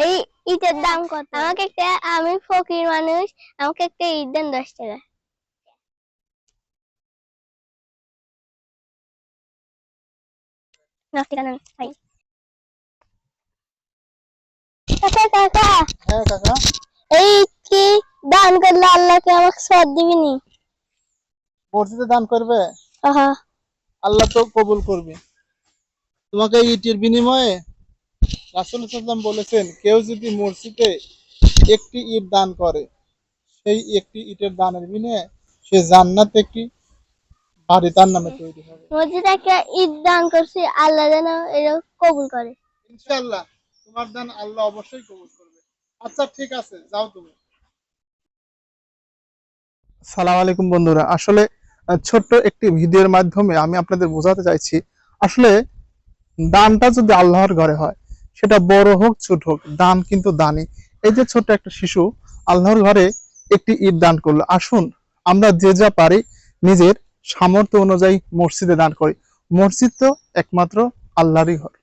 এই ইটের দাম কত? আমাকে একটা, আমি ফকির মানুষ, আমাকে একটা ইট দেন 10 টাকা। কাকা কাকা, হ্যাঁ কাকা, এই ইট কি দান করলে আল্লাহকে আমাকে সওয়াব দিবেনি? মসজিদে দান করবে, আহা, আল্লাহ তো কবুল করবে। তোমাকে এই ইটের বিনিময়ে রাসূল সাল্লাল্লাহু আলাইহি ওয়াসাল্লাম বলেছেন, কেউ যদি মসজিদে একটি ইট দান করে, সেই একটি ইটের দানের বিনিময়ে সে জান্নাতে একটি বাড়ি তার নামে তৈরি হবে। মসজিদে একটা ইট দান করছি, আল্লাহ যেন এটা কবুল করে। ইনশাআল্লাহ তোমার দান আল্লাহ অবশ্যই কবুল করবে। আচ্ছা ঠিক আছে, যাও তুমি। সালাম আলাইকুম বন্ধুরা, আসলে ছোট্ট একটি ভিডিওর মাধ্যমে আমি আপনাদের বোঝাতে চাইছি, আসলে দানটা যদি আল্লাহর ঘরে হয়, সেটা বড় হোক ছোট হোক, দান কিন্তু দানই। এই যে ছোট্ট একটা শিশু আল্লাহর ঘরে একটি ঈদ দান করলো, আসুন আমরা যে যা পারি নিজের সামর্থ্য অনুযায়ী মসজিদে দান করি। মসজিদ তো একমাত্র আল্লাহরই ঘর।